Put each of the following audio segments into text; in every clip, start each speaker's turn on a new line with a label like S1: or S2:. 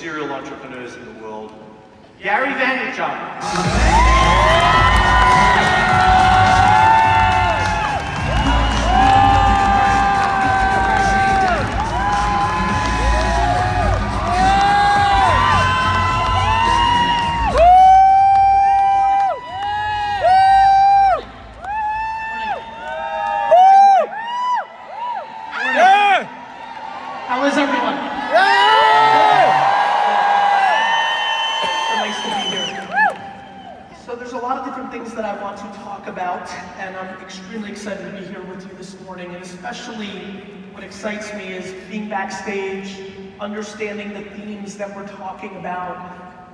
S1: serial entrepreneurs in the world, Gary Vaynerchuk.
S2: How is everyone? So nice to be here. So there's a lot of different things that I want to talk about, and I'm extremely excited to be here with you this morning, and especially what excites me is being backstage, understanding the themes that we're talking about.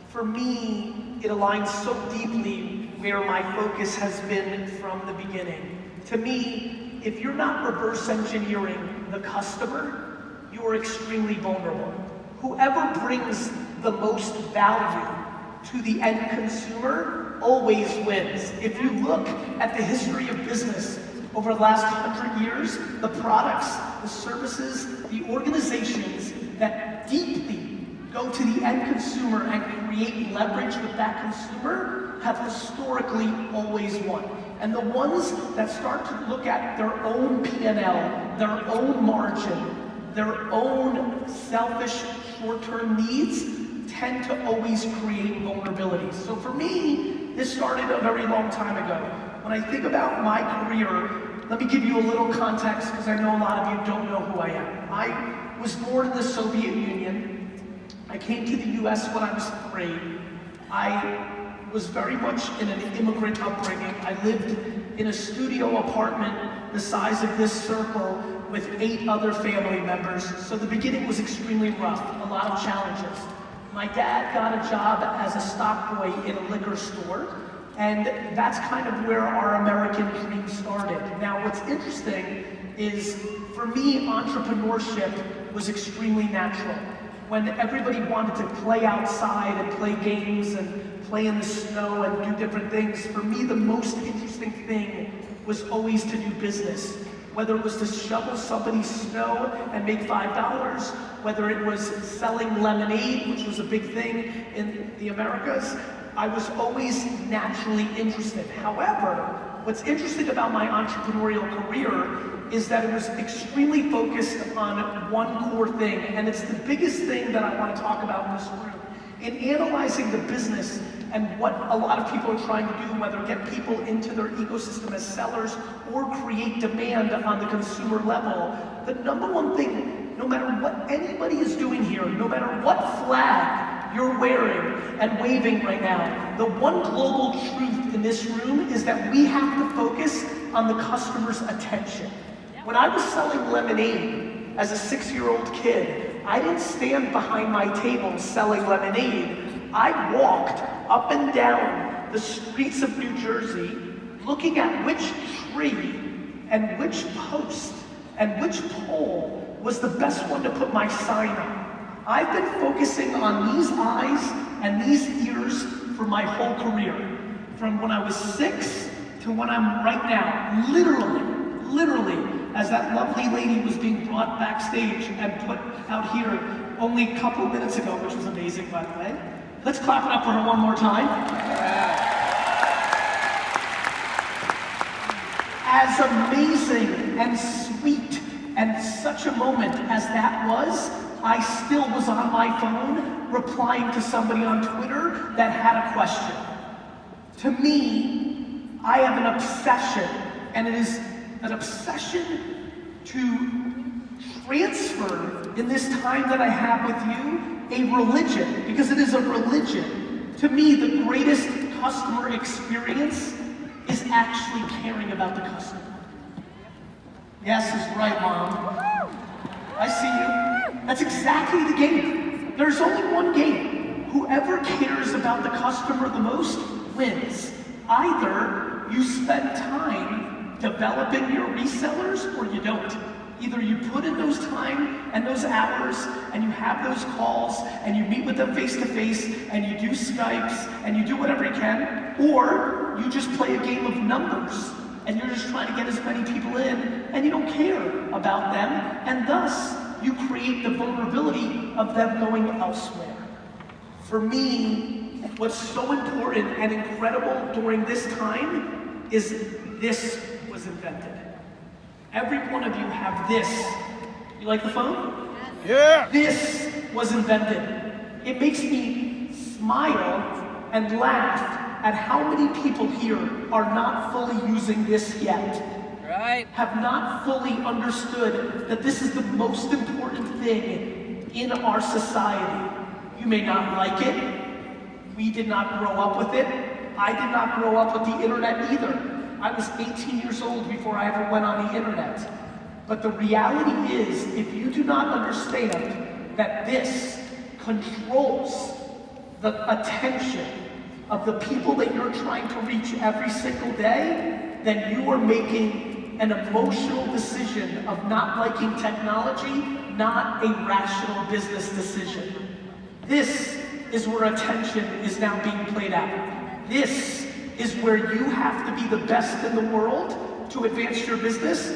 S2: For me, it aligns so deeply where my focus has been from the beginning. To me, if you're not reverse engineering the customer, you are extremely vulnerable. Whoever brings the most value to the end consumer always wins. If you look at the history of business over the last 100 years, the products, the services, the organizations that deeply go to the end consumer and create leverage with that consumer have historically always won. And the ones that start to look at their own P&L, their own margin, their own selfish short-term needs tend to always create vulnerabilities. So for me, this started a very long time ago. When I think about my career, let me give you a little context because I know a lot of you don't know who I am. I was born in the Soviet Union. I came to the US when I was 3. I was very much in an immigrant upbringing. I lived in a studio apartment the size of this circle with 8 other family members. So the beginning was extremely rough, a lot of challenges. My dad got a job as a stock boy in a liquor store, and that's kind of where our American dream started. Now what's interesting is, for me, entrepreneurship was extremely natural. When everybody wanted to play outside and play games and play in the snow and do different things, for me the most interesting thing was always to do business. Whether it was to shovel somebody's snow and make $5, whether it was selling lemonade, which was a big thing in the Americas, I was always naturally interested. However, what's interesting about my entrepreneurial career is that it was extremely focused on one core thing, and it's the biggest thing that I want to talk about in this room. In analyzing the business and what a lot of people are trying to do, whether get people into their ecosystem as sellers or create demand on the consumer level, the number one thing, no matter what anybody is doing here, no matter what flag you're wearing and waving right now, the one global truth in this room is that we have to focus on the customer's attention. When I was selling lemonade as a 6-year-old kid, I didn't stand behind my table selling lemonade. I walked up and down the streets of New Jersey looking at which tree and which post and which pole was the best one to put my sign on. I've been focusing on these eyes and these ears for my whole career. From when I was 6 to when I'm right now, literally, as that lovely lady was being brought backstage and put out here only a couple of minutes ago, which was amazing, by the way. Let's clap it up for her one more time. As amazing and sweet and such a moment as that was, I still was on my phone replying to somebody on Twitter that had a question. To me, I have an obsession, and it is an obsession to transfer, in this time that I have with you, a religion, because it is a religion. To me, the greatest customer experience is actually caring about the customer. Yes is right, Mom. I see you. That's exactly the game. There's only one game. Whoever cares about the customer the most wins. Either you spend time developing your resellers or you don't. Either you put in those time and those hours and you have those calls and you meet with them face to face and you do Skypes and you do whatever you can, or you just play a game of numbers and you're just trying to get as many people in and you don't care about them, and thus you create the vulnerability of them going elsewhere. For me, what's so important and incredible during this time is this was invented. Every one of you have this. You like the phone?
S3: Yeah.
S2: This was invented. It makes me smile and laugh at how many people here are not fully using this yet.
S4: Right.
S2: Have not fully understood that this is the most important thing in our society. You may not like it. We did not grow up with it. I did not grow up with the internet either. I was 18 years old before I ever went on the internet. But the reality is, if you do not understand that this controls the attention of the people that you're trying to reach every single day, then you are making an emotional decision of not liking technology, not a rational business decision. This is where attention is now being played out. This is where you have to be the best in the world to advance your business.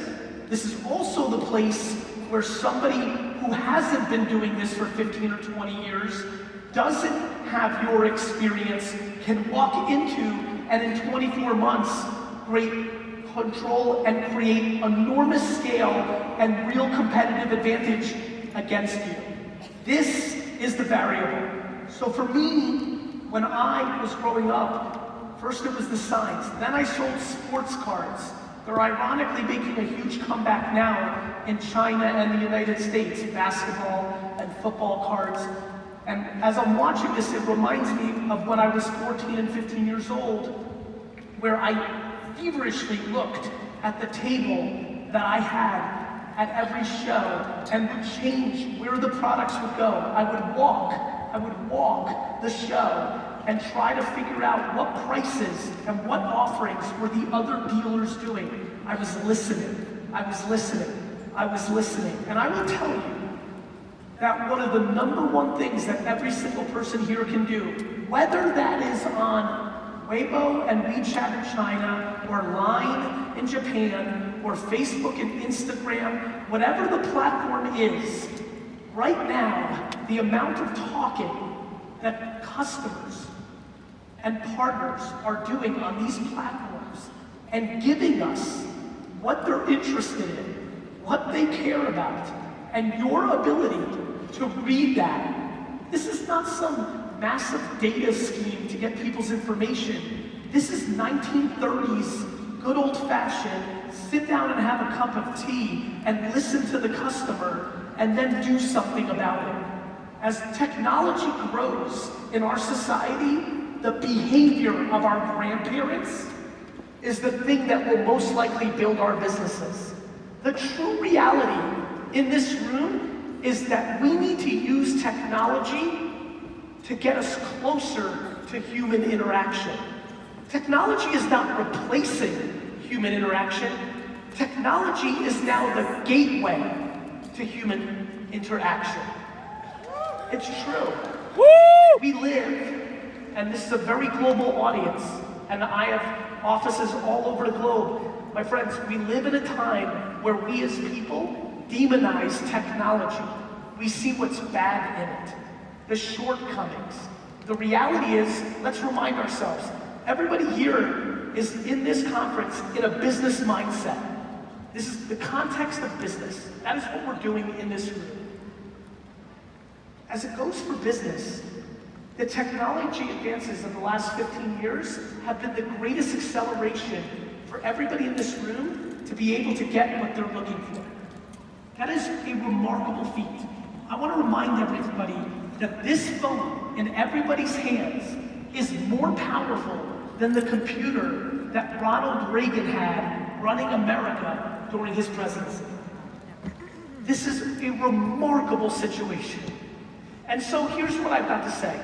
S2: This is also the place where somebody who hasn't been doing this for 15 or 20 years, doesn't have your experience, can walk into and in 24 months create control and create enormous scale and real competitive advantage against you. This is the variable. So for me, when I was growing up, first it was the signs, then I sold sports cards. They're ironically making a huge comeback now in China and the United States, basketball and football cards. And as I'm watching this, it reminds me of when I was 14 and 15 years old, where I feverishly looked at the table that I had at every show and would change where the products would go. I would walk the show and try to figure out what prices and what offerings were the other dealers doing. I was listening. And I will tell you that one of the #1 things that every single person here can do, whether that is on Weibo and WeChat in China, or Line in Japan, or Facebook and Instagram, whatever the platform is, right now, the amount of talking that customers and partners are doing on these platforms and giving us what they're interested in, what they care about, and your ability to read that. This is not some massive data scheme to get people's information. This is 1930s, good old-fashioned, sit down and have a cup of tea and listen to the customer and then do something about it. As technology grows in our society, the behavior of our grandparents is the thing that will most likely build our businesses. The true reality in this room is that we need to use technology to get us closer to human interaction. Technology is not replacing human interaction. Technology is now the gateway to human interaction. It's true.
S3: Woo!
S2: We live, and this is a very global audience, and I have offices all over the globe. My friends, we live in a time where we as people demonize technology. We see what's bad in it, the shortcomings. The reality is, let's remind ourselves, everybody here is in this conference in a business mindset. This is the context of business. That is what we're doing in this room. As it goes for business, the technology advances of the last 15 years have been the greatest acceleration for everybody in this room to be able to get what they're looking for. That is a remarkable feat. I want to remind everybody that this phone in everybody's hands is more powerful than the computer that Ronald Reagan had running America during his presidency. This is a remarkable situation. And so here's what I've got to say.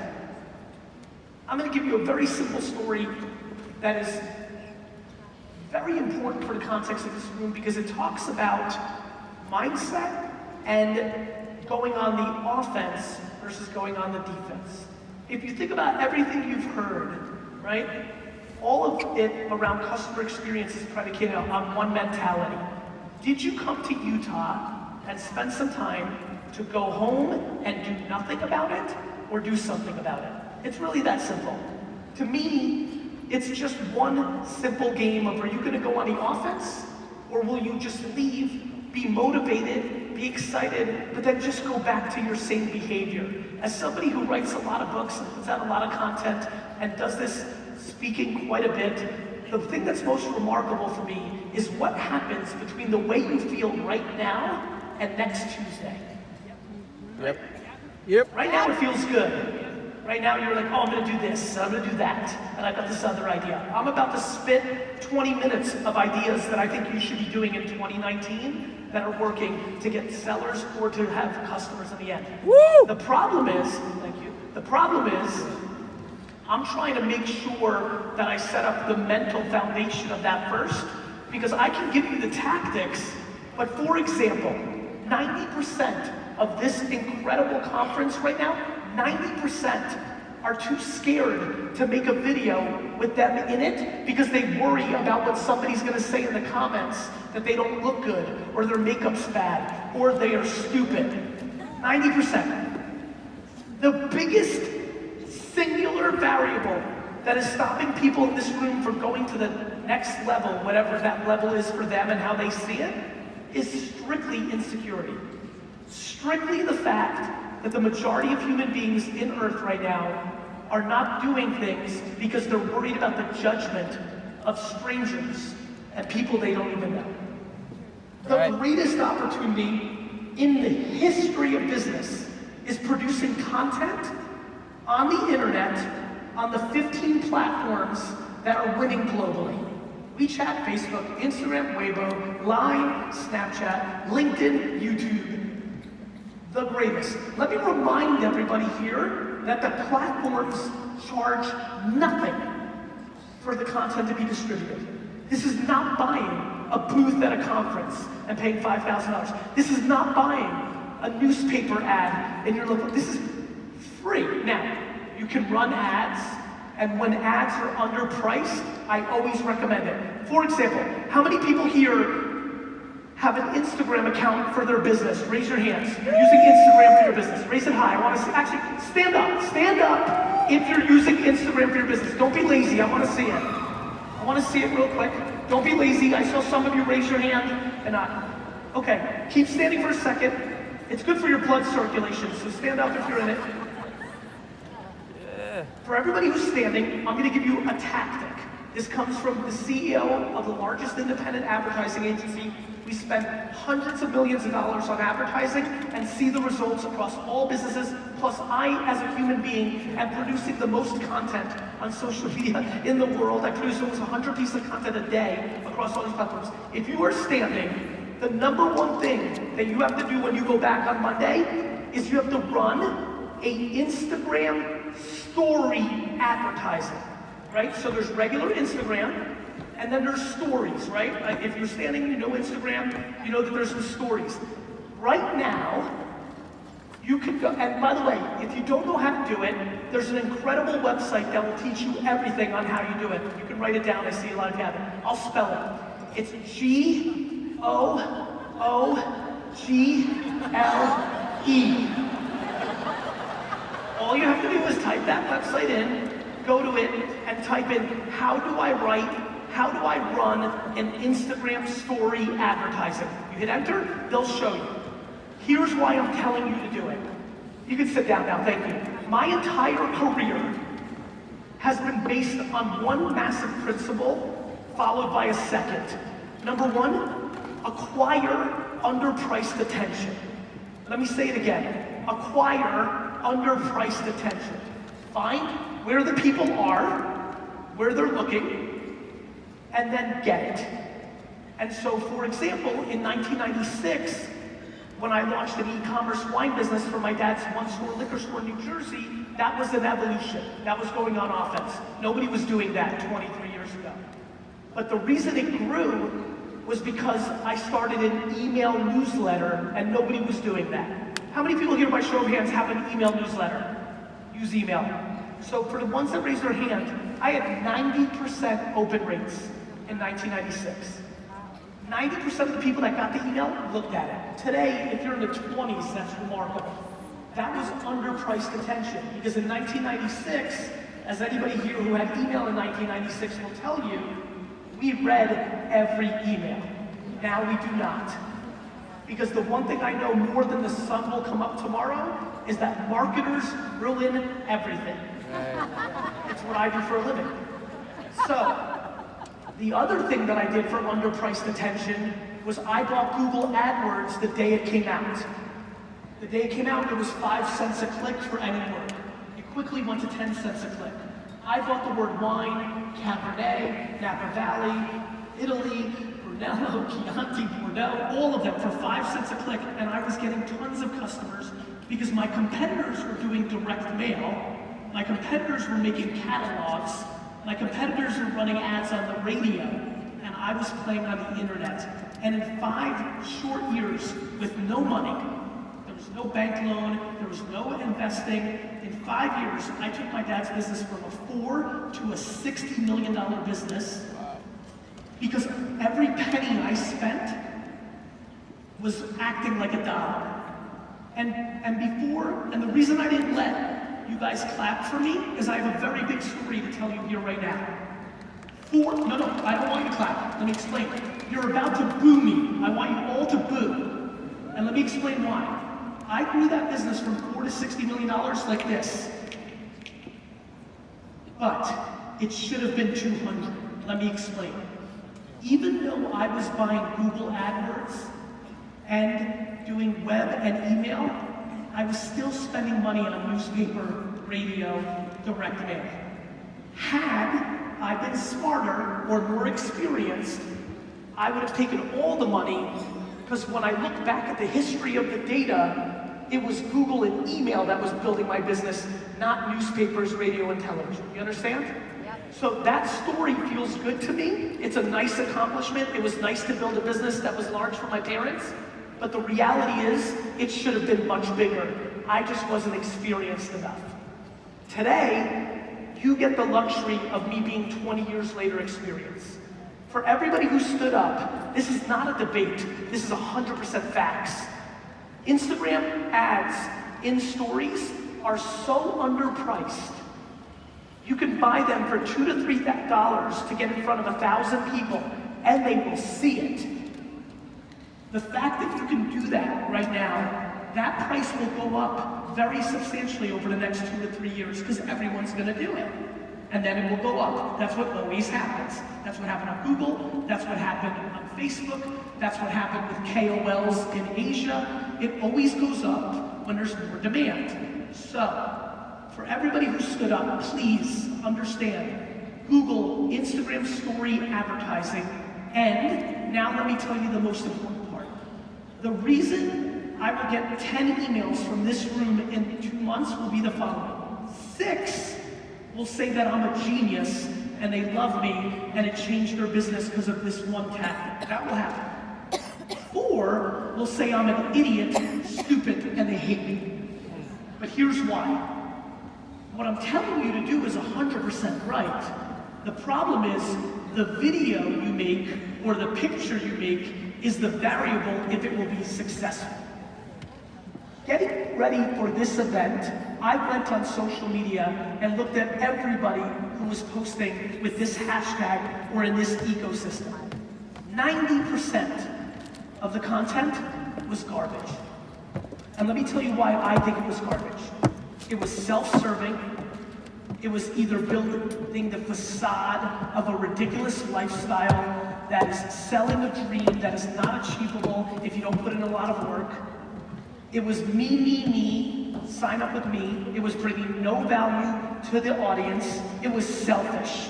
S2: I'm going to give you a very simple story that is very important for the context of this room because it talks about mindset and going on the offense versus going on the defense. If you think about everything you've heard, right? All of it around customer experience is predicated on one mentality. Did you come to Utah and spend some time to go home and do nothing about it or do something about it. It's really that simple. To me, it's just one simple game of, are you gonna go on the offense, or will you just leave, be motivated, be excited, but then just go back to your same behavior? As somebody who writes a lot of books and puts out a lot of content and does this speaking quite a bit, the thing that's most remarkable for me is what happens between the way you feel right now and next Tuesday.
S3: Yep.
S2: Right now it feels good. Right now you're like, oh, I'm gonna do this, I'm gonna do that, and I've got this other idea. I'm about to spit 20 minutes of ideas that I think you should be doing in 2019 that are working to get sellers or to have customers in the end.
S3: Woo!
S2: The problem is, thank you, the problem is, I'm trying to make sure that I set up the mental foundation of that first, because I can give you the tactics, but for example, 90% of this incredible conference right now, 90% are too scared to make a video with them in it because they worry about what somebody's gonna say in the comments, that they don't look good, or their makeup's bad, or they are stupid. 90%. The biggest singular variable that is stopping people in this room from going to the next level, whatever that level is for them and how they see it, is strictly insecurity. Strictly the fact that the majority of human beings in Earth right now are not doing things because they're worried about the judgment of strangers and people they don't even know. The greatest opportunity in the history of business is producing content on the internet on the 15 platforms that are winning globally. WeChat, Facebook, Instagram, Weibo, Line, Snapchat, LinkedIn, YouTube. The greatest. Let me remind everybody here that the platforms charge nothing for the content to be distributed. This is not buying a booth at a conference and paying $5,000. This is not buying a newspaper ad in your local, this is free. Now, you can run ads, and when ads are underpriced, I always recommend it. For example, how many people here have an Instagram account for their business? Raise your hands. You're using Instagram for your business. Raise it high. I want to see, actually, stand up. Stand up if you're using Instagram for your business. Don't be lazy. I want to see it. I want to see it real quick. Don't be lazy. I saw some of you raise your hand and not. Okay, keep standing for a second. It's good for your blood circulation, so stand up if you're in it. For everybody who's standing, I'm going to give you a tactic. This comes from the CEO of the largest independent advertising agency. We spend hundreds of millions of dollars on advertising and see the results across all businesses. Plus, I, as a human being, am producing the most content on social media in the world. I produce almost 100 pieces of content a day across all these platforms. If you are standing, the number one thing that you have to do when you go back on Monday is you have to run an Instagram story advertising, right? So there's regular Instagram, and then there's stories, right? Like if you're standing, you know Instagram, you know that there's some stories. Right now, you can go, and by the way, if you don't know how to do it, there's an incredible website that will teach you everything on how you do it. You can write it down, I see a lot of you have it. I'll spell it. It's G-O-O-G-L-E. All you have to do is type that website in, go to it, and type in, how do I run an Instagram story advertising? You hit enter, they'll show you. Here's why I'm telling you to do it. You can sit down now, thank you. My entire career has been based on one massive principle, followed by a second. Number one, acquire underpriced attention. Let me say it again. Acquire underpriced attention. Find where the people are, where they're looking, and then get it. And so, for example, in 1996, when I launched an e-commerce wine business for my dad's one-store liquor store in New Jersey, that was an evolution. That was going on offense. Nobody was doing that 23 years ago. But the reason it grew was because I started an email newsletter and nobody was doing that. How many people here by show of hands have an email newsletter? Use email. So for the ones that raised their hand, I had 90% open rates in 1996. 90% of the people that got the email looked at it. Today, if you're in the 20s, that's remarkable. That was underpriced attention, because in 1996, as anybody here who had email in 1996 will tell you, we read every email. Now we do not. Because the one thing I know more than the sun will come up tomorrow is that marketers ruin everything. It's what I do for a living. So, the other thing that I did for underpriced attention was I bought Google AdWords the day it came out. The day it came out, it was 5 cents a click for any word. It quickly went to 10 cents a click. I bought the word wine, Cabernet, Napa Valley, Italy, Brunello, Chianti, Bordeaux, all of them for 5 cents a click, and I was getting tons of customers because my competitors were doing direct mail, my competitors were making catalogs, my competitors were running ads on the radio, and I was playing on the internet. And in 5 short years, with no money, there was no bank loan, there was no investing, in 5 years, I took my dad's business from a $4 to a $60 million business, because every penny I spent was acting like a dollar. And the reason I didn't let you guys clap for me is I have a very big story to tell you here right now. No, I don't want you to clap. Let me explain. You're about to boo me. I want you all to boo. And let me explain why. I grew that business from $4 to $60 million like this. But it should have been 200. Let me explain. Even though I was buying Google AdWords and doing web and email, I was still spending money on newspaper, radio, direct mail. Had I been smarter or more experienced, I would have taken all the money, because when I look back at the history of the data, it was Google and email that was building my business, not newspapers, radio, and television. You understand? So that story feels good to me. It's a nice accomplishment. It was nice to build a business that was large for my parents, but the reality is it should have been much bigger. I just wasn't experienced enough. Today, you get the luxury of me being 20 years later experience. For everybody who stood up, this is not a debate. This is 100% facts. Instagram ads in stories are so underpriced. You can buy them for $2 to $3 to get in front of 1,000 people, and they will see it. The fact that you can do that right now, that price will go up very substantially over the next 2 to 3 years, because everyone's going to do it. And then it will go up. That's what always happens. That's what happened on Google. That's what happened on Facebook. That's what happened with KOLs in Asia. It always goes up when there's more demand. So, for everybody who stood up, please understand Google, Instagram story advertising, and now let me tell you the most important part. The reason I will get 10 emails from this room in 2 months will be the following. 6 will say that I'm a genius and they love me and it changed their business because of this one tactic. That will happen. 4 will say I'm an idiot, stupid, and they hate me. But here's why. What I'm telling you to do is 100% right. The problem is the video you make or the picture you make is the variable if it will be successful. Getting ready for this event, I went on social media and looked at everybody who was posting with this hashtag or in this ecosystem. 90% of the content was garbage. And let me tell you why I think it was garbage. It was self-serving. It was either building the facade of a ridiculous lifestyle that is selling a dream that is not achievable if you don't put in a lot of work. It was me, sign up with me. It was bringing no value to the audience. It was selfish.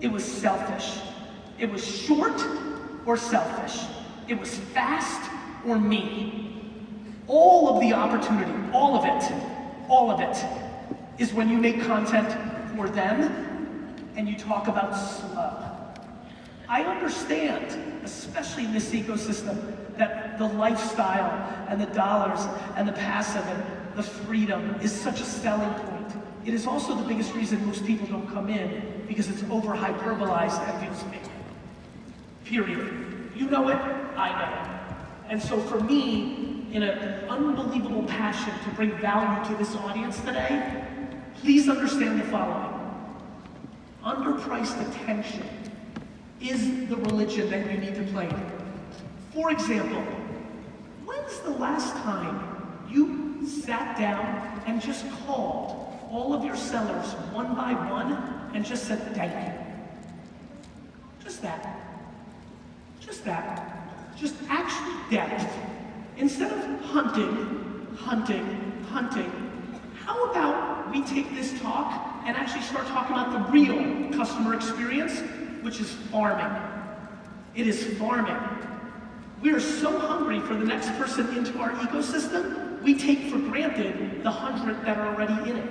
S2: It was selfish. It was short or selfish. It was fast or me. All of the opportunity, all of it, is when you make content for them and you talk about slow. I understand, especially in this ecosystem, that the lifestyle and the dollars and the passive and the freedom is such a selling point. It is also the biggest reason most people don't come in, because it's over hyperbolized and feels fake. Period. You know it, I know it. And so for me, in an unbelievable passion to bring value to this audience today, please understand the following. Underpriced attention is the religion that you need to play. For example, when's the last time you sat down and just called all of your sellers one by one and just said thank you? Just that. Just that. Just actual depth. Instead of hunting, how about we take this talk and actually start talking about the real customer experience, which is farming. It is farming. We are so hungry for the next person into our ecosystem, we take for granted the 100 that are already in it.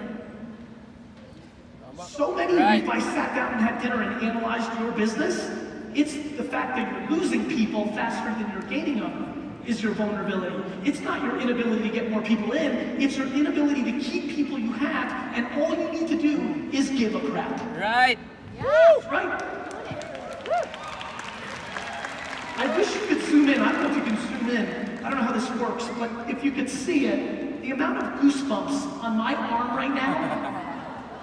S2: So many of you, if I sat down and had dinner and analyzed your business, it's the fact that you're losing people faster than you're gaining them is your vulnerability. It's not your inability to get more people in, it's your inability to keep people you have, and all you need to do is give a crap.
S3: Right.
S2: Woo! Right? I wish you could zoom in. I don't know if you can zoom in. I don't know how this works, but if you could see it, the amount of goosebumps on my arm right now,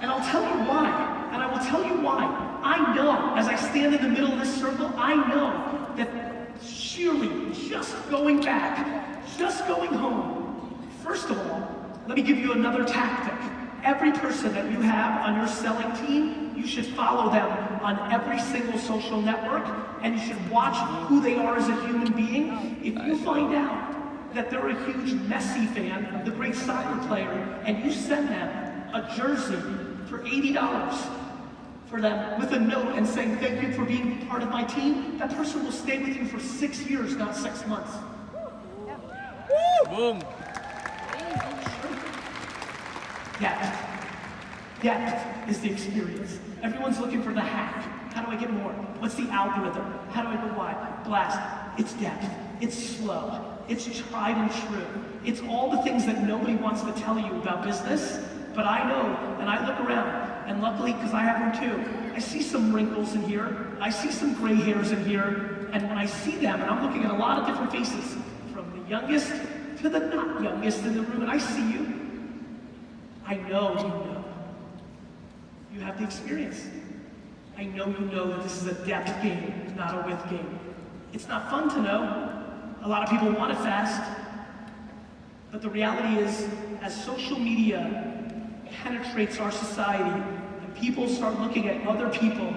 S2: and I'll tell you why. And I will tell you why. I know, as I stand in the middle of this circle, I know that sheerly just going back, just going home, first of all, let me give you another tactic. Every person that you have on your selling team, you should follow them on every single social network, and you should watch who they are as a human being. If you find out that they're a huge Messi fan, the great soccer player, and you send them a jersey for $80 for them with a note and saying, thank you for being part of my team, that person will stay with you for 6 years, not 6 months.
S3: Boom.
S2: Depth is the experience. Everyone's looking for the hack. How do I get more? What's the algorithm? How do I go wide? Blast. It's depth. It's slow. It's tried and true. It's all the things that nobody wants to tell you about business, but I know, and I look around, and luckily, because I have them too, I see some wrinkles in here, I see some gray hairs in here, and when I see them, and I'm looking at a lot of different faces, from the youngest to the not youngest in the room, and I see you, I know you know. You have the experience. I know you know that this is a depth game, not a width game. It's not fun to know. A lot of people want it fast. But the reality is, as social media penetrates our society, and people start looking at other people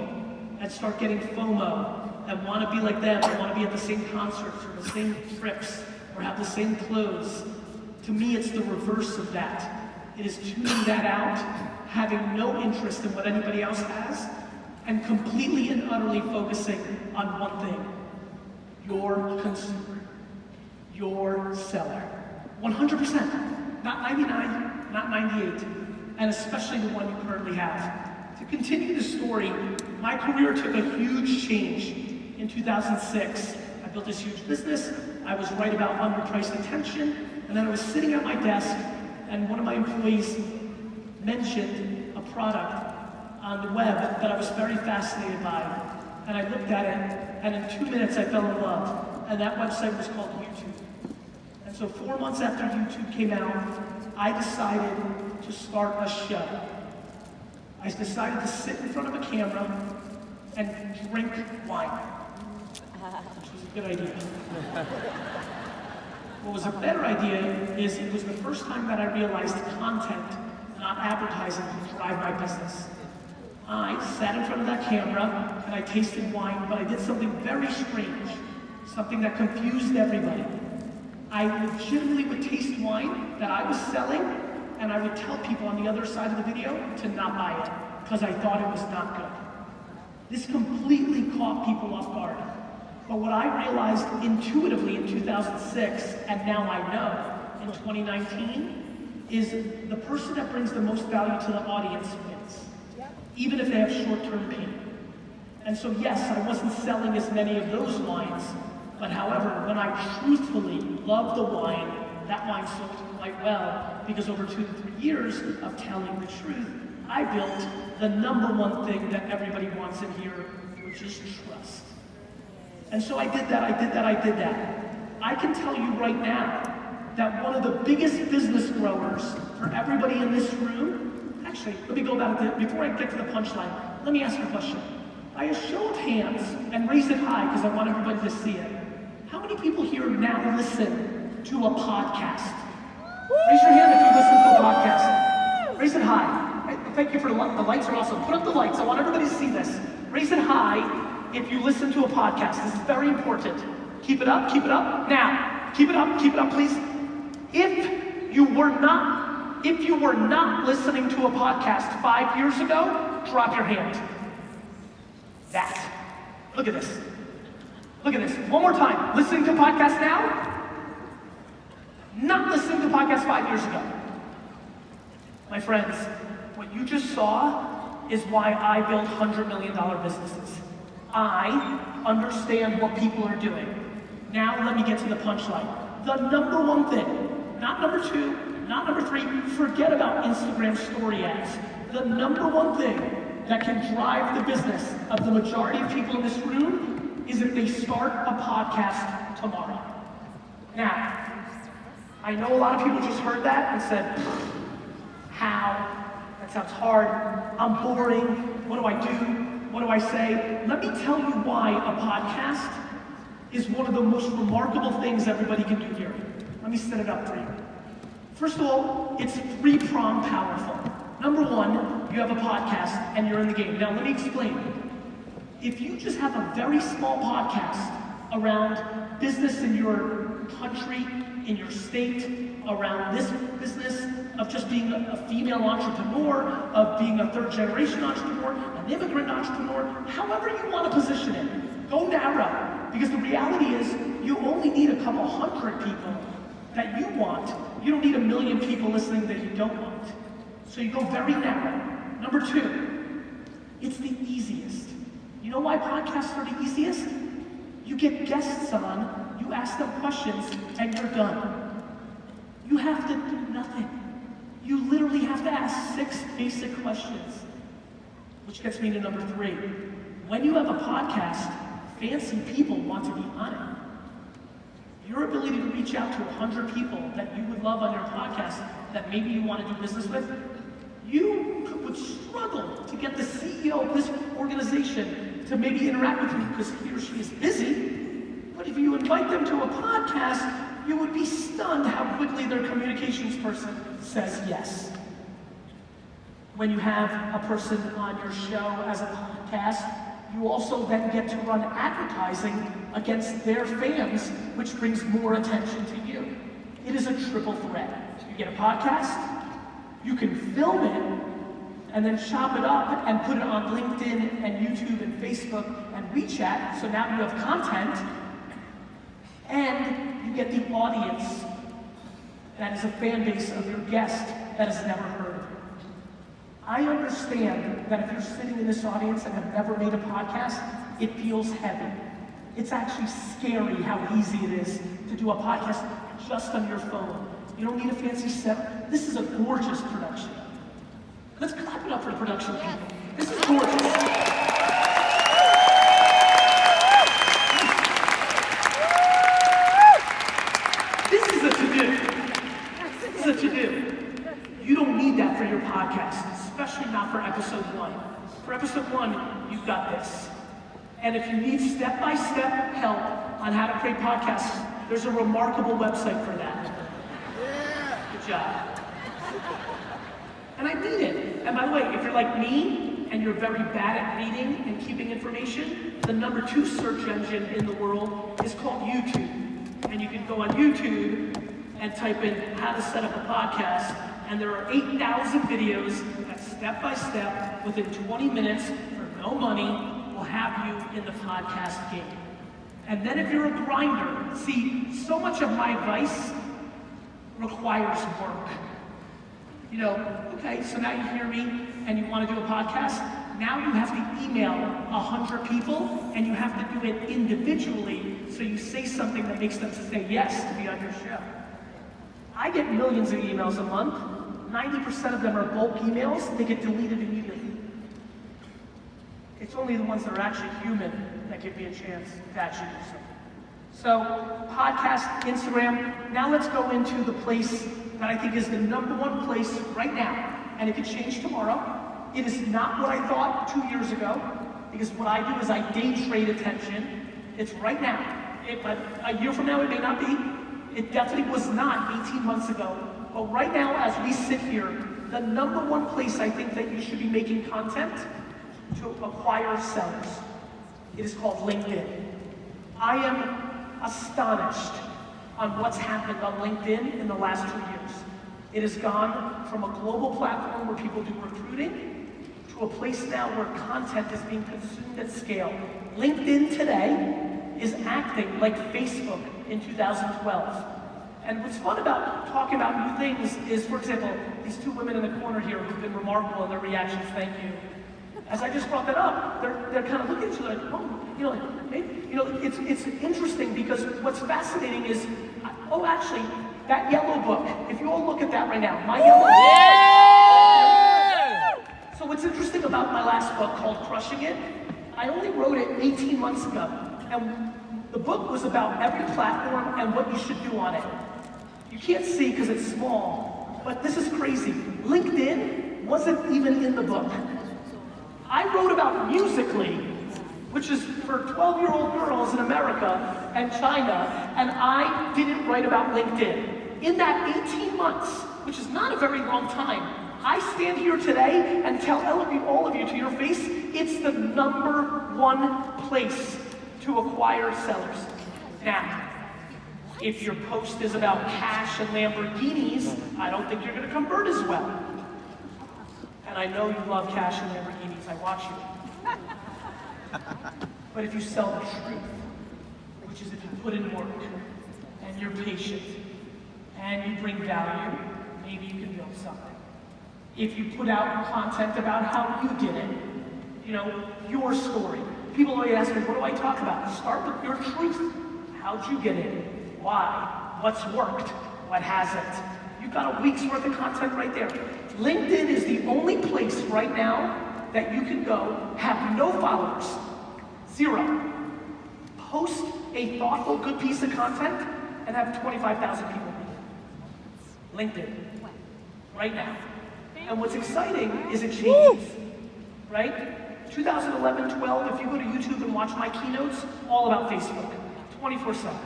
S2: and start getting FOMO and want to be like them, or want to be at the same concerts or the same trips or have the same clothes, to me it's the reverse of that. It is tuning that out, having no interest in what anybody else has, and completely and utterly focusing on one thing: your consumer, your seller. 100%, not 99, not 98, and especially the one you currently have. To continue the story, my career took a huge change in 2006. I built this huge business. I was right about underpriced attention, and then I was sitting at my desk, and one of my employees mentioned a product on the web that I was very fascinated by. And I looked at it, and in 2 minutes I fell in love. And that website was called YouTube. And so 4 months after YouTube came out, I decided to start a show. I decided to sit in front of a camera and drink wine, which was a good idea. What was a better idea is it was the first time that I realized content, not advertising, could drive my business. I sat in front of that camera and I tasted wine, but I did something very strange, something that confused everybody. I legitimately would taste wine that I was selling, and I would tell people on the other side of the video to not buy it, because I thought it was not good. This completely caught people off guard. But what I realized intuitively in 2006, and now I know in 2019, is the person that brings the most value to the audience wins, even if they have short-term pain. And so yes, I wasn't selling as many of those wines, but however, when I truthfully loved the wine, that wine sold quite well, because over 2 to 3 years of telling the truth, I built the #1 thing that everybody wants in here, which is trust. And so I did that. I can tell you right now that one of the biggest business growers for everybody in this room, actually, let me go back to, before I get to the punchline, let me ask you a question. By a show of hands, and raise it high because I want everybody to see it. How many people here now listen to a podcast? Raise your hand if you listen to a podcast. Raise it high. Thank you for the lights are awesome. Put up the lights. I want everybody to see this. Raise it high if you listen to a podcast. This is very important. Keep it up, keep it up. Now, keep it up, please. If you were not listening to a podcast 5 years ago, drop your hand. Look at this. Look at this. One more time. Listening to a podcast now? Not listening to a podcast 5 years ago. My friends, what you just saw is why I build $100 million businesses. I understand what people are doing. Now let me get to the punchline. The number one thing, not number two, not number three, forget about Instagram story ads. The number one thing that can drive the business of the majority of people in this room is if they start a podcast tomorrow. Now, I know a lot of people just heard that and said, how? That sounds hard. I'm boring. What do I do? What do I say? Let me tell you why a podcast is one of the most remarkable things everybody can do here. Let me set it up for you. First of all, it's three-pronged powerful. Number one, you have a podcast and you're in the game. Now let me explain. If you just have a very small podcast around business in your country, in your state, around this business of just being a female entrepreneur, of being a third-generation entrepreneur, an immigrant entrepreneur, however you want to position it, go narrow. Because the reality is, you only need a couple hundred people that you want. You don't need 1 million people listening that you don't want. So you go very narrow. Number two, it's the easiest. You know why podcasts are the easiest? You get guests on, you ask them questions, and you're done. You have to do nothing. You literally have to ask 6 basic questions. Which gets me to number 3. When you have a podcast, fancy people want to be on it. Your ability to reach out to 100 people that you would love on your podcast that maybe you want to do business with, you would struggle to get the CEO of this organization to maybe interact with you because he or she is busy. But if you invite them to a podcast, you would be stunned how quickly their communications person says yes. When you have a person on your show as a podcast, you also then get to run advertising against their fans, which brings more attention to you. It is a triple threat. You get a podcast, you can film it, and then chop it up and put it on LinkedIn and YouTube and Facebook and WeChat, so now you have content, and you get the audience that is a fan base of your guest that has never heard of you. I understand that if you're sitting in this audience and have never made a podcast, it feels heavy. It's actually scary how easy it is to do a podcast just on your phone. You don't need a fancy setup. This is a gorgeous production. Let's clap it up for the production people. This is gorgeous. This is a to-do. This is a to-do. You don't need that for your podcast, especially not for episode 1. For episode 1, you've got this. And if you need step-by-step help on how to create podcasts, there's a remarkable website for that. Good job. And I mean it. And by the way, if you're like me and you're very bad at reading and keeping information, the number 2 search engine in the world is called YouTube. And you can go on YouTube and type in how to set up a podcast, and there are 8,000 videos that step-by-step, within 20 minutes, for no money, will have you in the podcast game. And then if you're a grinder, see, so much of my advice requires work. You know, okay, so now you hear me and you want to do a podcast. Now you have to email 100 people and you have to do it individually so you say something that makes them say yes to be on your show. I get millions of emails a month. 90% of them are bulk emails. They get deleted immediately. It's only the ones that are actually human that give me a chance to actually do something. So, podcast, Instagram. Now let's go into the place that I think is the #1 place right now, and it could change tomorrow. It is not what I thought 2 years ago, because what I do is I day trade attention. It's right now. But a year from now, it may not be. It definitely was not 18 months ago. But right now, as we sit here, the #1 place I think that you should be making content to acquire sellers. It is called LinkedIn. I am astonished on what's happened on LinkedIn in the last 2 years. It has gone from a global platform where people do recruiting to a place now where content is being consumed at scale. LinkedIn today is acting like Facebook in 2012. And what's fun about talking about new things is, for example, these two women in the corner here who've been remarkable in their reactions, thank you. As I just brought that up, they're kind of looking at each other like, oh, it's interesting because what's fascinating is, actually, that yellow book, if you all look at that right now, my yellow book. So what's interesting about my last book called Crushing It, I only wrote it 18 months ago. And the book was about every platform and what you should do on it. You can't see because it's small, but this is crazy. LinkedIn wasn't even in the book. I wrote about Musical.ly, which is for 12-year-old girls in America and China, and I didn't write about LinkedIn. In that 18 months, which is not a very long time, I stand here today and tell all of you to your face, it's the #1 place to acquire sellers. Now, if your post is about cash and Lamborghinis, I don't think you're going to convert as well. And I know you love cash and Lamborghinis, I watch you. But if you sell the truth, which is if you put in work, and you're patient, and you bring value, maybe you can build something. If you put out content about how you did it, your story. People always ask me, what do I talk about? Start with your truth. How'd you get in? Why? What's worked? What hasn't? You've got a week's worth of content right there. LinkedIn is the only place right now that you can go, have no followers, 0. Post a thoughtful, good piece of content, and have 25,000 people read it. LinkedIn. Right now. And what's exciting is it changes, right? 2011, 12, if you go to YouTube and watch my keynotes, all about Facebook, 24/7.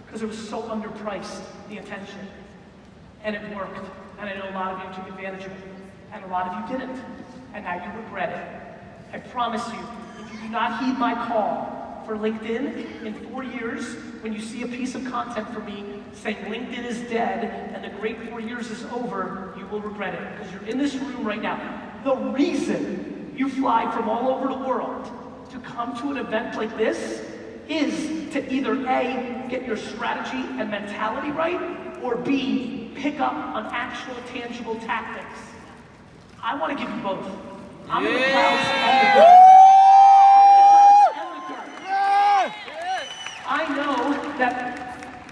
S2: Because it was so underpriced, the attention. And it worked. And I know a lot of you took advantage of it. And a lot of you didn't. And now you regret it. I promise you, if you do not heed my call for LinkedIn, in 4 years, when you see a piece of content from me saying LinkedIn is dead and the great 4 years is over, you will regret it. Because you're in this room right now. The reason you fly from all over the world to come to an event like this is to either A, get your strategy and mentality right, or B, pick up on actual tangible tactics. I want to give you both. I'm in the clouds and the dirt. I know that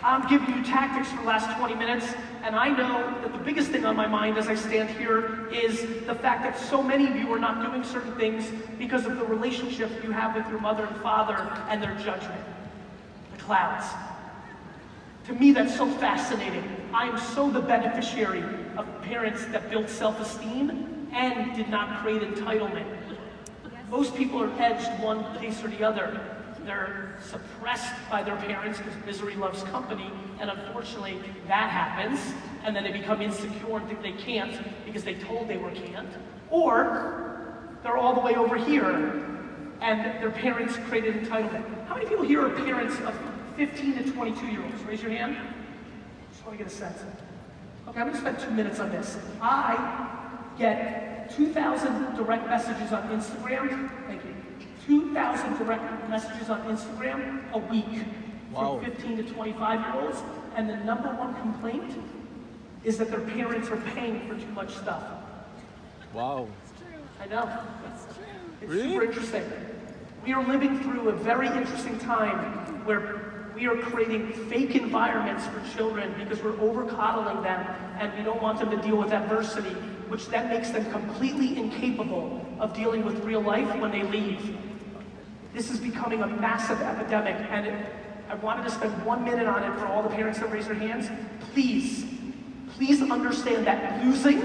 S2: I'm giving you tactics for the last 20 minutes, and I know that the biggest thing on my mind as I stand here is the fact that so many of you are not doing certain things because of the relationship you have with your mother and father and their judgment. The clouds. To me, that's so fascinating. I am so the beneficiary of parents that built self-esteem and did not create entitlement. Most people are edged one place or the other. They're suppressed by their parents because misery loves company, and unfortunately that happens, and then they become insecure and think they can't because they told they can't. Or they're all the way over here and their parents created entitlement. How many people here are parents of 15 to 22-year-olds? Raise your hand. Just want to get a sense. Okay, I'm going to spend 2 minutes on this. I get 2,000 direct messages on Instagram. Thank you. 2,000 direct messages on Instagram a week from 15 to 25-year-olds, and the #1 complaint is that their parents are paying for too much stuff.
S3: Wow.
S2: I know.
S3: It's
S2: Really? Super interesting. We are living through a very interesting time where we are creating fake environments for children because we're over-coddling them and we don't want them to deal with adversity. which then makes them completely incapable of dealing with real life when they leave. This is becoming a massive epidemic, and I wanted to spend 1 minute on it for all the parents that raise their hands. Please, please understand that losing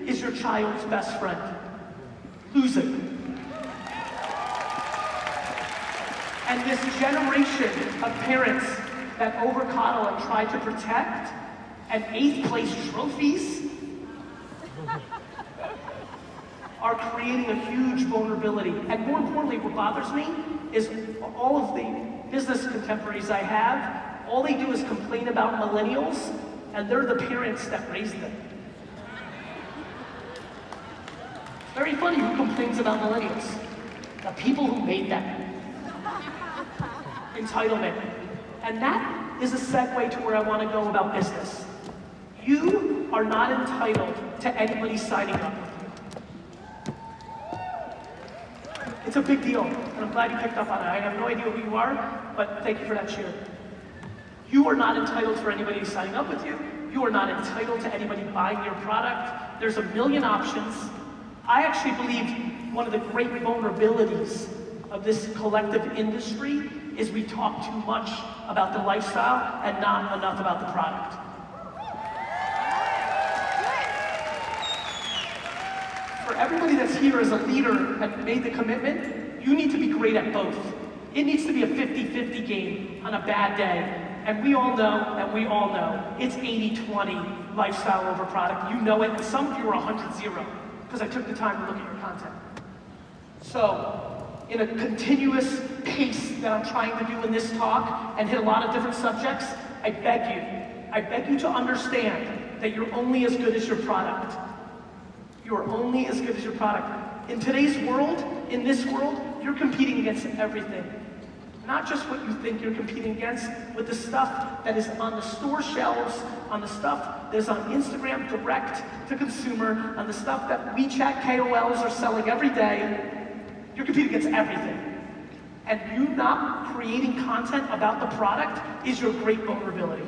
S2: is your child's best friend. Losing. And this generation of parents that overcoddle and try to protect and 8th place trophies are creating a huge vulnerability. And more importantly, what bothers me is all of the business contemporaries I have, all they do is complain about millennials, and they're the parents that raised them. It's very funny who complains about millennials. The people who made them. Entitlement. And that is a segue to where I want to go about business. You are not entitled to anybody signing up with you. It's a big deal, and I'm glad you picked up on it. I have no idea who you are, but thank you for that cheer. You are not entitled for anybody signing up with you. You are not entitled to anybody buying your product. There's a million options. I actually believe one of the great vulnerabilities of this collective industry is we talk too much about the lifestyle and not enough about the product. For everybody that's here as a leader and made the commitment, you need to be great at both. It needs to be a 50-50 game on a bad day. And we all know, it's 80-20 lifestyle over product. You know it, and some of you are 100-0, because I took the time to look at your content. So, in a continuous pace that I'm trying to do in this talk and hit a lot of different subjects, I beg you to understand that you're only as good as your product. You are only as good as your product. In today's world, in this world, you're competing against everything. Not just what you think you're competing against, with the stuff that is on the store shelves, on the stuff that is on Instagram direct to consumer, on the stuff that WeChat KOLs are selling every day. You're competing against everything. And you not creating content about the product is your great vulnerability.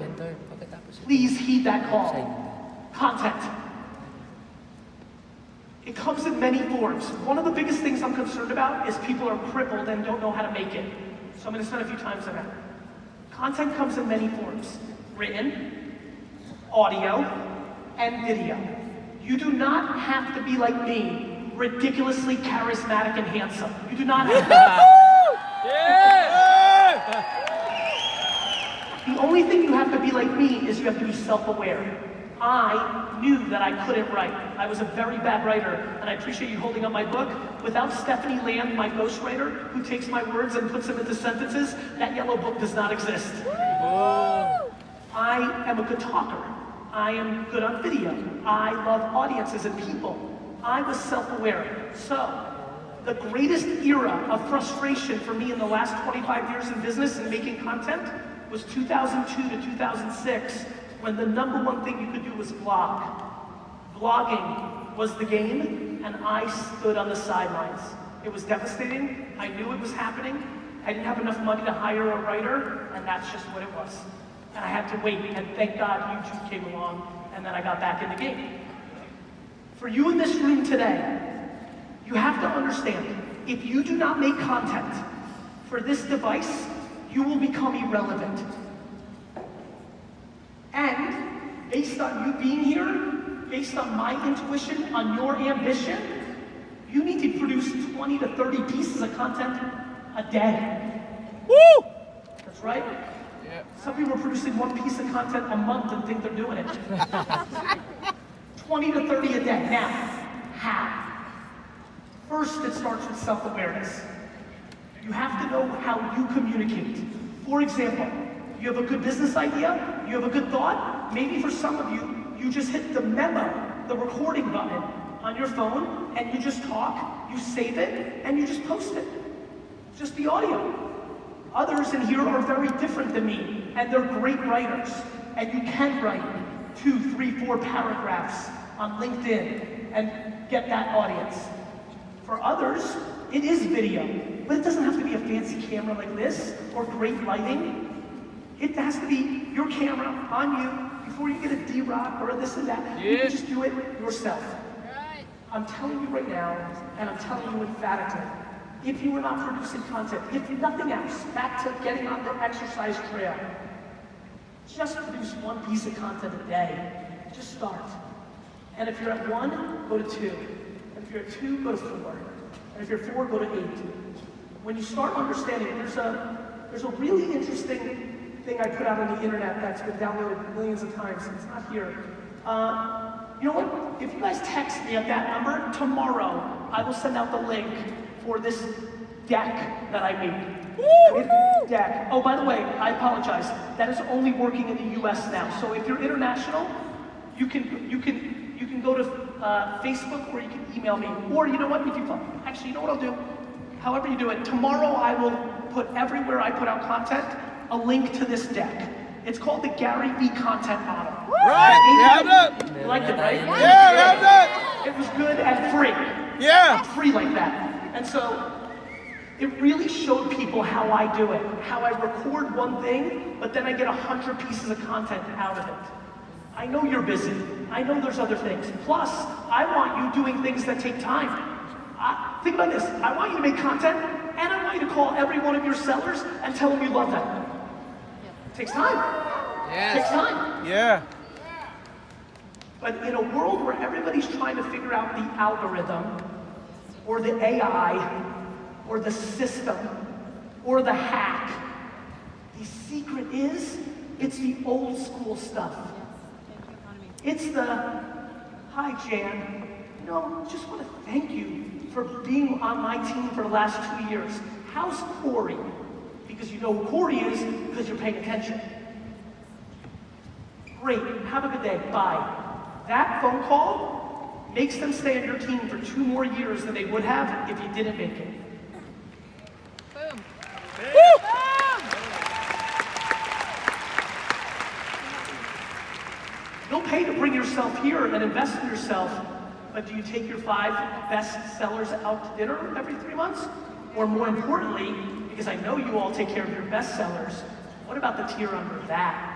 S2: Please heed that call. Content. It comes in many forms. One of the biggest things I'm concerned about is people are crippled and don't know how to make it. So I'm going to spend a few times on that. Content comes in many forms. Written, audio, and video. You do not have to be like me, ridiculously charismatic and handsome. You do not have to. The only thing you have to be like me is you have to be self-aware. I knew that I couldn't write. I was a very bad writer, and I appreciate you holding up my book. Without Stephanie Land, my ghostwriter, who takes my words and puts them into sentences, that yellow book does not exist. I am a good talker. I am good on video. I love audiences and people. I was self-aware. So, the greatest era of frustration for me in the last 25 years in business and making content was 2002 to 2006, when the #1 thing you could do was blog. Blogging was the game, and I stood on the sidelines. It was devastating. I knew it was happening. I didn't have enough money to hire a writer, and that's just what it was. And I had to wait, and thank God YouTube came along, and then I got back in the game. For you in this room today, you have to understand, if you do not make content for this device, you will become irrelevant. And based on you being here, based on my intuition, on your ambition, you need to produce 20 to 30 pieces of content a day. Woo! That's right. Yeah. Some people are producing 1 piece of content a month and think they're doing it. 20 to 30 a day. Now, how? First, it starts with self-awareness. You have to know how you communicate. For example, you have a good business idea, you have a good thought, maybe for some of you, you just hit the memo, the recording button on your phone, and you just talk, you save it, and you just post it. Just the audio. Others in here are very different than me, and they're great writers, and you can write 2, 3, 4 paragraphs on LinkedIn and get that audience. For others, it is video, but it doesn't have to be a fancy camera like this or great lighting. It has to be your camera on you, before you get a D-Rock or a this and that, you can just do it yourself. I'm telling you right now, and I'm telling you emphatically, if you are not producing content, if nothing else, back to getting on the exercise trail, just produce one piece of content a day. Just start. And if you're at 1, go to 2. And if you're at 2, go to 4. And if you're 4, go to 8. When you start understanding, there's a really interesting thing I put out on the internet that's been downloaded millions of times. It's not here. You know what? If you guys text me at that number, tomorrow I will send out the link for this deck that I made. Deck. Oh, by the way, I apologize. That is only working in the US now. So if you're international, you can go to Facebook, or you can email me. Or you know what? If you actually, you know what I'll do? However you do it, tomorrow I will put everywhere I put out content a link to this deck. It's called the Gary V content model.
S3: Right, you have that?
S2: You liked it, right?
S3: Yeah, we have that.
S2: It was good and free.
S3: Yeah.
S2: Free like that. And so it really showed people how I do it, how I record one thing, but then I get 100 pieces of content out of it. I know you're busy. I know there's other things. Plus, I want you doing things that take time. Think about this. I want you to make content, and I want you to call every one of your sellers and tell them you love them. It takes time.
S3: Yes.
S2: It takes time.
S3: Yeah.
S2: But in a world where everybody's trying to figure out the algorithm, or the AI, or the system, or the hack, the secret is, it's the old school stuff. It's the, hi Jan, just want to thank you for being on my team for the last 2 years. How's Corey? Because you know who Corey is because you're paying attention. Great, have a good day, bye. That phone call makes them stay on your team for 2 more years than they would have if you didn't make it.
S4: Boom.
S3: Woo!
S2: You'll pay to bring yourself here and invest in yourself, but do you take your 5 best sellers out to dinner every 3 months? Or more importantly, because I know you all take care of your best sellers, what about the tier under that?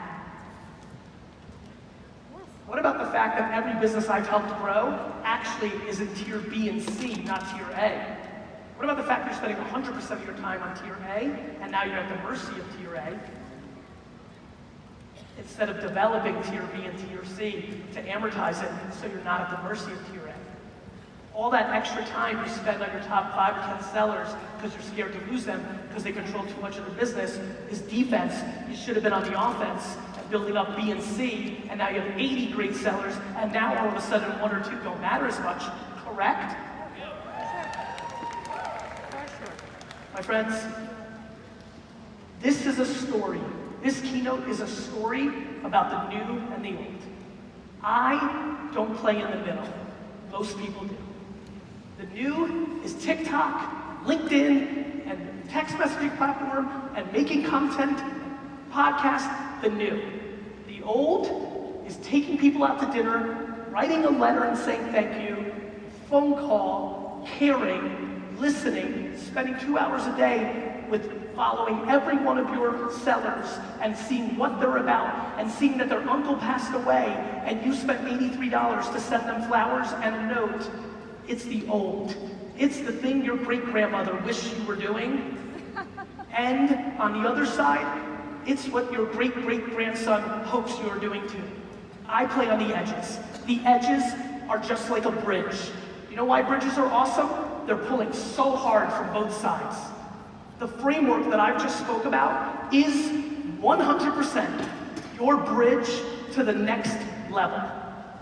S2: What about the fact that every business I've helped grow actually is in tier B and C, not tier A? What about the fact you're spending 100% of your time on tier A, and now you're at the mercy of tier A? Instead of developing tier B and tier C to amortize it so you're not at the mercy of tier A. All that extra time you spend on your top 5 or 10 sellers because you're scared to lose them because they control too much of the business is defense. You should have been on the offense and building up B and C, and now you have 80 great sellers, and now all of a sudden 1 or 2 don't matter as much, correct? My friends, this is a story. This keynote is a story about the new and the old. I don't play in the middle. Most people do. The new is TikTok, LinkedIn, and text messaging platform, and making content, podcast, the new. The old is taking people out to dinner, writing a letter and saying thank you, phone call, caring, listening, spending 2 hours a day with following every one of your sellers and seeing what they're about and seeing that their uncle passed away and you spent $83 to send them flowers and a note. It's the old. It's the thing your great-grandmother wished you were doing. And on the other side, it's what your great-great-grandson hopes you are doing too. I play on the edges. The edges are just like a bridge. You know why bridges are awesome? They're pulling so hard from both sides. The framework that I've just spoke about is 100% your bridge to the next level.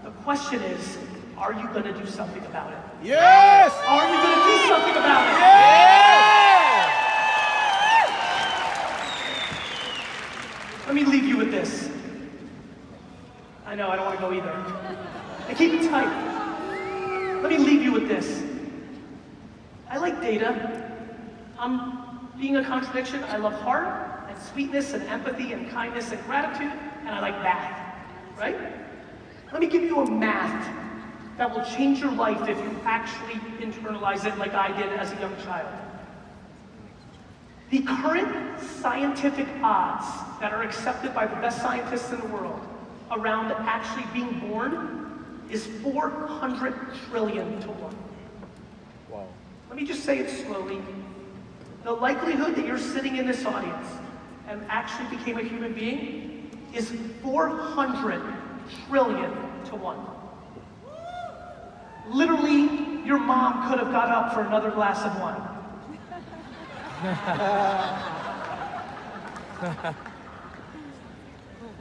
S2: The question is, are you going to do something about it?
S3: Yes!
S2: Are you going to do something about it?
S3: Yeah!
S2: Let me leave you with this. I know, I don't want to go either. I keep it tight. Let me leave you with this. I like data. Being a contradiction, I love heart and sweetness and empathy and kindness and gratitude, and I like math, right? Let me give you a math that will change your life if you actually internalize it like I did as a young child. The current scientific odds that are accepted by the best scientists in the world around actually being born is 400 trillion to 1.
S3: Wow.
S2: Let me just say it slowly. The likelihood that you're sitting in this audience and actually became a human being is 400 trillion to 1. Literally, your mom could have got up for another glass of wine.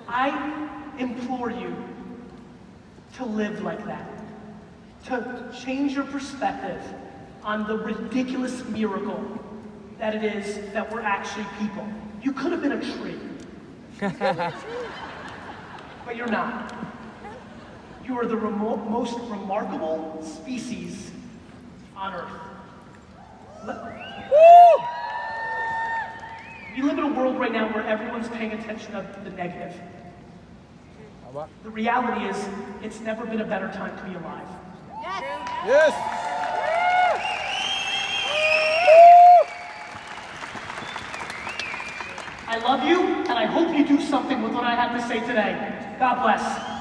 S2: I implore you to live like that, to change your perspective on the ridiculous miracle that it is that we're actually people. You could have been a tree, but you're not. You are the most remarkable species on Earth. We live in a world right now where everyone's paying attention to the negative. The reality is, it's never been a better time to be alive.
S3: Yes.
S2: I love you, and I hope you do something with what I had to say today. God bless.